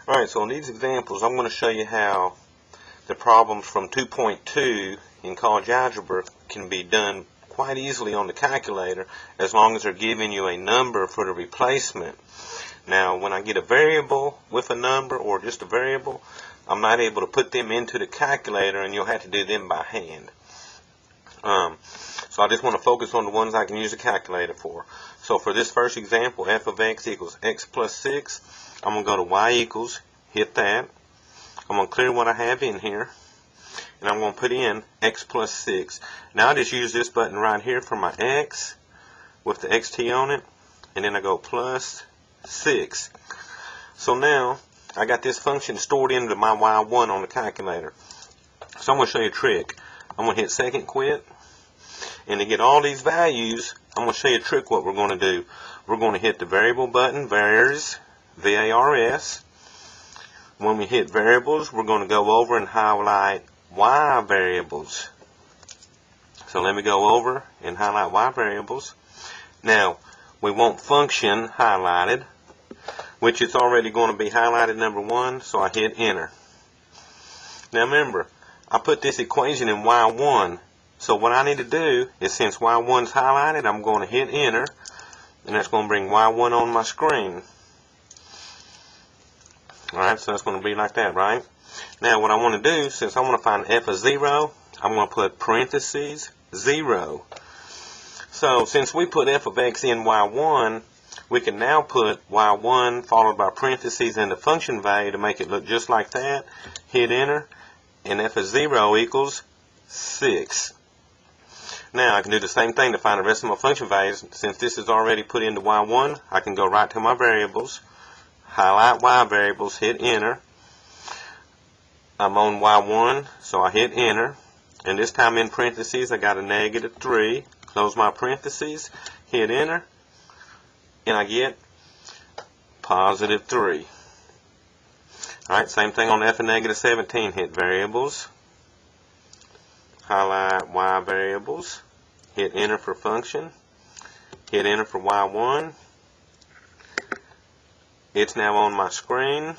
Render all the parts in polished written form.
Alright, so in these examples I'm going to show you how the problems from 2.2 in college algebra can be done quite easily on the calculator as long as they're giving you a number for the replacement. Now when I get a variable with a number or just a variable, I'm not able to put them into the calculator and you'll have to do them by hand. So I just want to focus on the ones I can use a calculator for. So for this first example, f of x equals x plus 6, I'm going to go to y equals, hit that. I'm going to clear what I have in here, and I'm going to put in x plus 6. Now I just use this button right here for my x with the xt on it, and then I go plus 6. So now I got this function stored into my y1 on the calculator. So I'm going to show you a trick. I'm going to hit second quit, and to get all these values, I'm going to show you a trick what we're going to do. We're going to hit the variable button, vars, V-A-R-S. When we hit variables, we're going to go over and highlight y variables. So let me go over and highlight y variables. Now, we want function highlighted, which it's already going to be highlighted number 1, so I hit enter. Now remember, I put this equation in y1, so what I need to do is, since y1's highlighted, I'm going to hit enter, and that's going to bring y1 on my screen. Alright, so that's going to be like that, right? Now what I want to do, since I want to find f of 0, I'm going to put parentheses 0. So since we put f of x in y1, we can now put y1 followed by parentheses in the function value to make it look just like that. Hit enter, and f of 0 equals 6. Now I can do the same thing to find the rest of my function values. Since this is already put into y1, I can go right to my variables, highlight y variables, hit enter. I'm on y1, so I hit enter, and this time in parentheses I got a -3. Close my parentheses, hit enter, and I get +3. Alright, same thing on f of -17. Hit variables, highlight y variables, hit enter for function, hit enter for y1. It's now on my screen,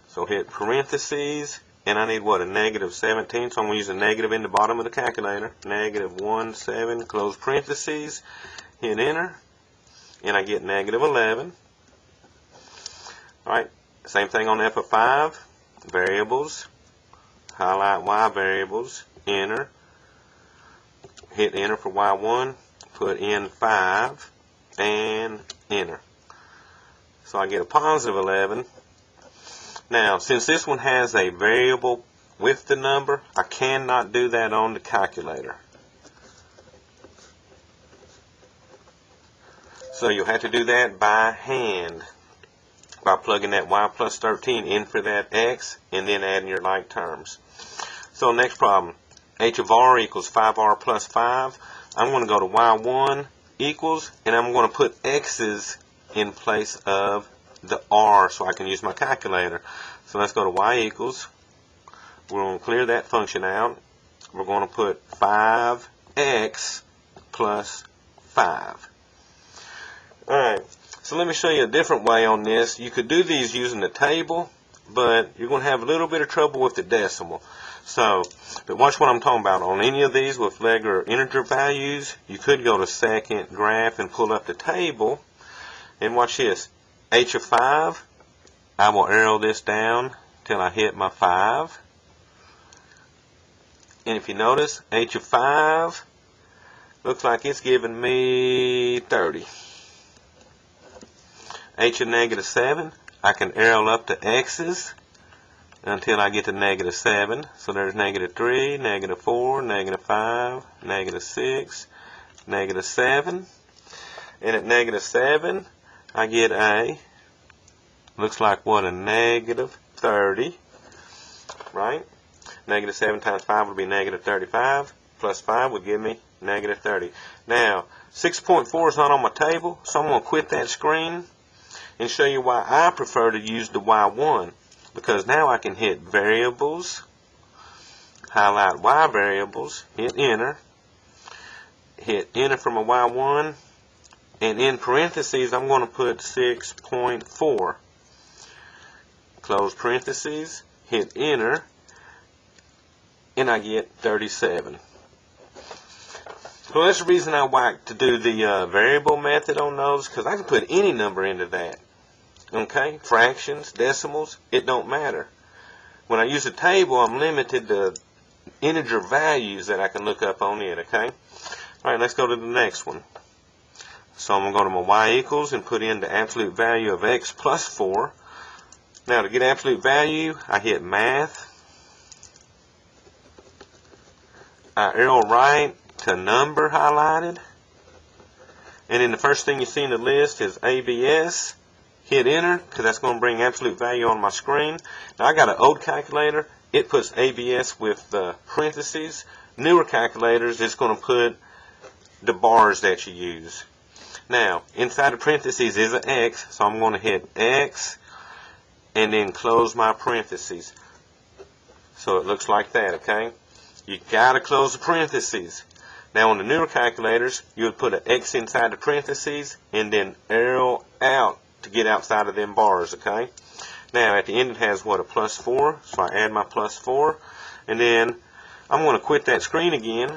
so hit parentheses, and I need what, a -17, so I'm going to use a negative in the bottom of the calculator. -17, close parentheses, hit enter, and I get -11. Alright, same thing on f of 5, variables, highlight y variables, enter, hit enter for y1, put in 5, and enter. So I get a +11. Now, since this one has a variable with the number, I cannot do that on the calculator. So you'll have to do that by hand, by plugging that y plus 13 in for that x, and then adding your like terms. So next problem, h of r equals 5r plus 5. I'm going to go to y1 equals, and I'm going to put x's in place of the r so I can use my calculator. So let's go to y equals. We're going to clear that function out. We're going to put 5x plus 5. Alright, so let me show you a different way on this. You could do these using the table, but you're going to have a little bit of trouble with the decimal. So, but watch what I'm talking about. On any of these with regular integer values, you could go to second graph and pull up the table. And watch this. H of 5, I will arrow this down till I hit my 5. And if you notice, h of 5 looks like it's giving me 30. H of -7, I can arrow up the x's until I get to -7. So there's -3, -4, -5, -6, -7. And at -7, I get a, looks like what, a -30, right? -7 times 5 would be -35, plus 5 would give me -30. Now, 6.4 is not on my table, so I'm going to quit that screen and show you why I prefer to use the y1. Because now I can hit variables, highlight y variables, hit enter for my y1, and in parentheses I'm going to put 6.4. close parentheses, hit enter, and I get 37. So that's the reason I like to do the variable method on those, because I can put any number into that. Okay, fractions, decimals, it don't matter. When I use a table, I'm limited to integer values that I can look up on it, okay? Alright, let's go to the next one. So I'm going to go to my y equals and put in the absolute value of x plus 4. Now to get absolute value, I hit math. I arrow right to number highlighted. And then the first thing you see in the list is ABS. Hit enter, because that's going to bring absolute value on my screen. Now I got an old calculator. It puts ABS with the parentheses. Newer calculators, it's going to put the bars that you use. Now, inside the parentheses is an X, so I'm going to hit X and then close my parentheses. So it looks like that, okay? You got to close the parentheses. Now on the newer calculators, you would put an X inside the parentheses and then arrow out to get outside of them bars, okay? Now at the end it has what, a plus 4, so I add my plus 4, and then I'm going to quit that screen again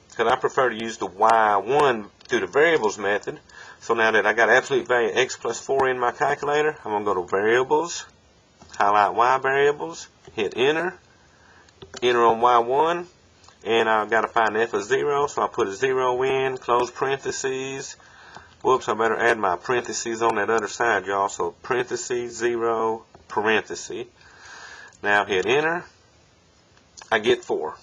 because I prefer to use the Y1 through the variables method. So now that I got absolute value x plus 4 in my calculator, I'm going to go to variables, highlight Y variables, hit enter, enter on Y1, and I've got to find f of 0, so I put a 0 in, close parentheses. Whoops, I better add my parentheses on that other side, y'all. So parentheses, 0, parenthesis. Now hit enter. I get 4.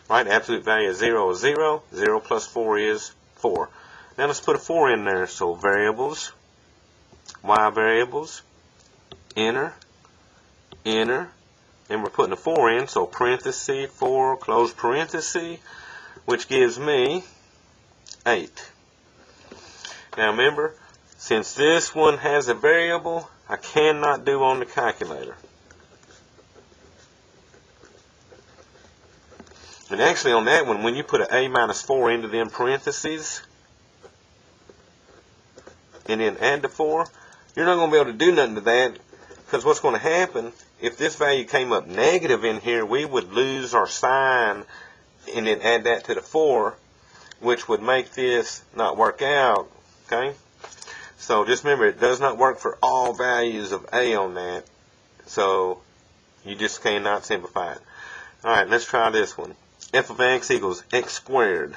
Right, absolute value of 0 is 0. 0 plus 4 is 4. Now let's put a 4 in there. So variables, y variables, enter, enter. And we're putting a 4 in, so parenthesis, 4, close parenthesis, which gives me 8. Now remember, since this one has a variable, I cannot do on the calculator. And actually on that one, when you put an a minus 4 into them parentheses, and then add the 4, you're not going to be able to do nothing to that, because what's going to happen, if this value came up negative in here, we would lose our sign and then add that to the 4, which would make this not work out. Okay, so just remember, it does not work for all values of a on that, so you just cannot simplify it. Alright, let's try this one. F of x equals x squared.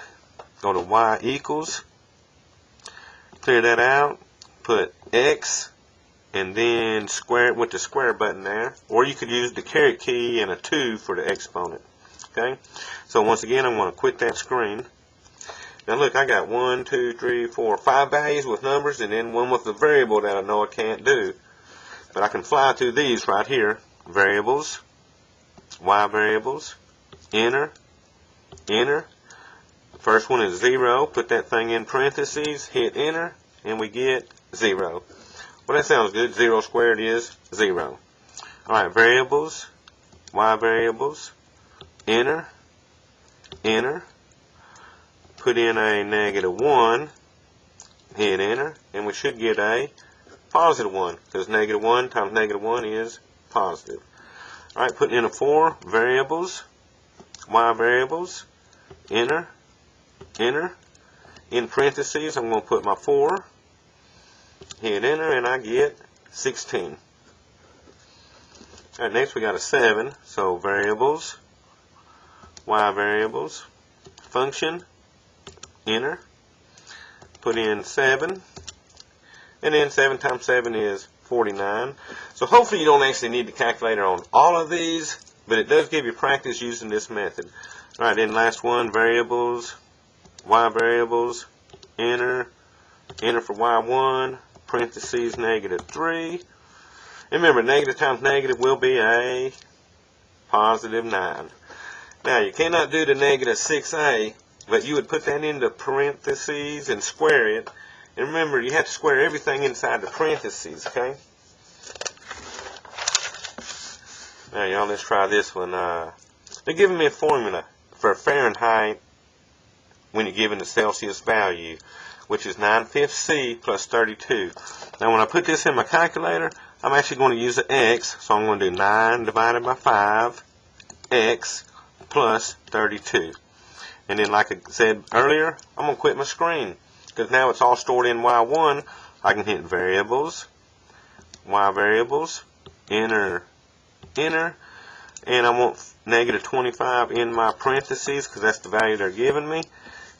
Go to y equals, clear that out, put x, and then square it with the square button there, or you could use the caret key and a 2 for the exponent. Okay, so once again, I'm going to quit that screen. Now look, I got 1, 2, 3, 4, 5 values with numbers, and then one with a variable that I know I can't do. But I can fly through these right here. Variables, y variables, enter, enter. First one is 0. Put that thing in parentheses, hit enter, and we get 0. Well, that sounds good. 0 squared is 0. Alright, variables, y variables, enter, enter. Put in a -1, hit enter, and we should get a +1, because -1 times -1 is positive. Alright, put in a 4, variables, y variables, enter, enter. In parentheses, I'm going to put my 4, hit enter, and I get 16. Alright, next we got a 7, so variables, y variables, function, enter, put in 7, and then 7 times 7 is 49. So hopefully you don't actually need the calculator on all of these, but it does give you practice using this method. Alright, then last one, variables, y variables, enter, enter for y1, parentheses -3. And remember, negative times negative will be a +9. Now you cannot do the -6a, but you would put that into parentheses and square it. And remember, you have to square everything inside the parentheses, okay? Now, y'all, let's try this one. They're giving me a formula for Fahrenheit when you're given the Celsius value, which is 9/5 C plus 32. Now, when I put this in my calculator, I'm actually going to use an x, so I'm going to do 9 divided by 5, x plus 32. And then, like I said earlier, I'm going to quit my screen, because now it's all stored in y1. I can hit variables, y variables, enter, enter, and I want negative 25 in my parentheses, because that's the value they're giving me.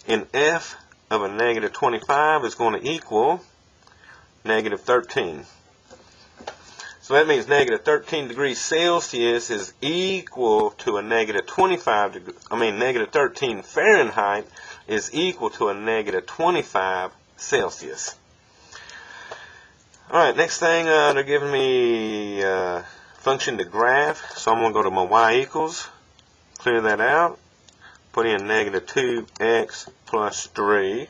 And f of a negative 25 is going to equal negative 13. So that means negative 13 degrees Celsius is equal to a negative 13 Fahrenheit is equal to a negative 25 Celsius. Alright, next thing, they're giving me function to graph. So I'm going to go to my y equals, clear that out, put in negative 2x plus 3.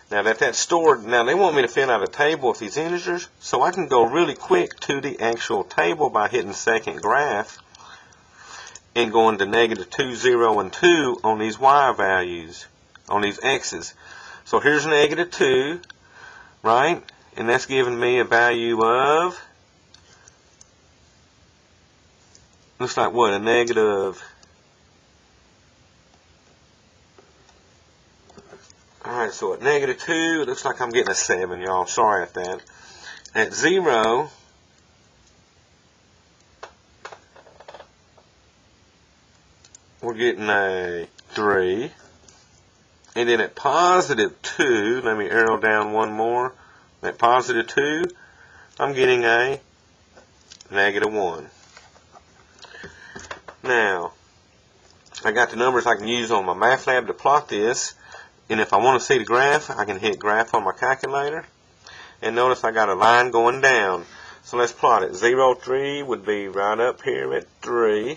Now that that's stored, now they want me to fill out a table with these integers, so I can go really quick to the actual table by hitting second graph and going to negative 2, 0, and 2 on these y values, on these x's. So here's negative 2, right? And that's giving me a value of, looks like what, a negative, alright, so at negative 2, it looks like I'm getting a 7, y'all. Sorry at that. At 0, we're getting a 3. And then at positive 2, let me arrow down one more. At positive 2, I'm getting a negative 1. Now, I got the numbers I can use on my MATLAB to plot this. And if I want to see the graph, I can hit graph on my calculator. And notice I got a line going down. So let's plot it. 0, 3 would be right up here at 3.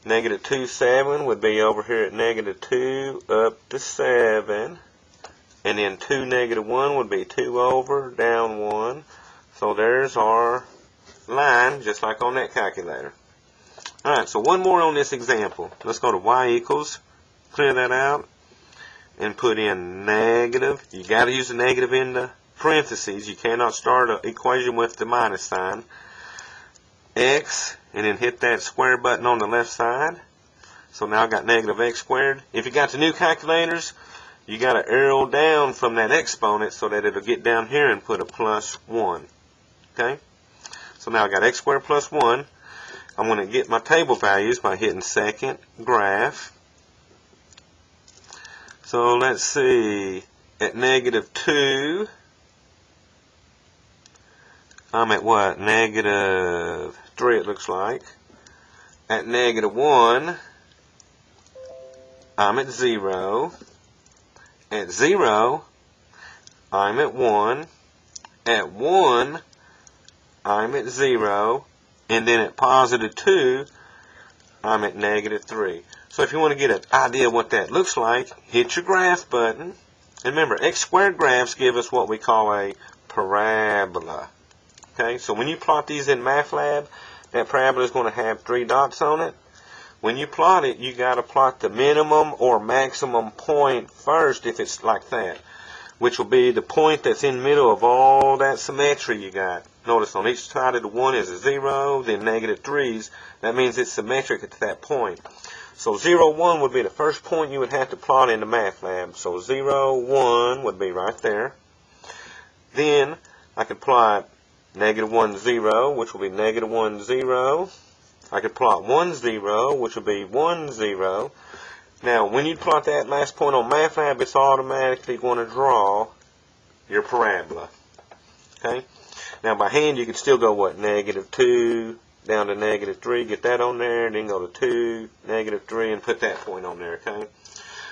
Negative 2, 7 would be over here at negative 2 up to 7. And then 2, negative 1 would be 2 over, down 1. So there's our line, just like on that calculator. Alright, so one more on this example. Let's go to y equals. Clear that out and put in negative. You got to use the negative in the parentheses. You cannot start an equation with the minus sign. X, and then hit that square button on the left side. So now I got negative x squared. If you got the new calculators, you got to arrow down from that exponent so that it'll get down here and put a plus 1. Okay? So now I got x squared plus 1. I'm going to get my table values by hitting second graph. So let's see, at negative 2, I'm at what? Negative 3 it looks like. At negative 1, I'm at 0. At 0, I'm at 1. At 1, I'm at 0. And then at positive 2, I'm at negative 3. So if you want to get an idea of what that looks like, hit your graph button. And remember, x squared graphs give us what we call a parabola. Okay, so when you plot these in MATLAB, that parabola is going to have 3 dots on it. When you plot it, you got to plot the minimum or maximum point first if it's like that, which will be the point that's in the middle of all that symmetry you got. Notice on each side of the 1 is a 0, then negative 3's. That means it's symmetric at that point. So 0, 1 would be the first point you would have to plot in the MATLAB. So 0, 1 would be right there. Then I could plot negative 1, 0, which will be negative 1, 0. I could plot 1, 0, which would be 1, 0. Now, when you plot that last point on MATLAB, it's automatically going to draw your parabola. Okay? Now, by hand, you could still go, what, negative 2 down to negative 3, get that on there, and then go to 2, negative 3, and put that point on there, okay?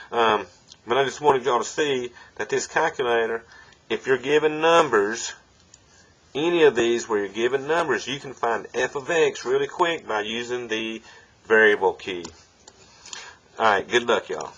But I just wanted y'all to see that this calculator, if you're given numbers, any of these where you're given numbers, you can find f of x really quick by using the variable key. Alright, good luck, y'all.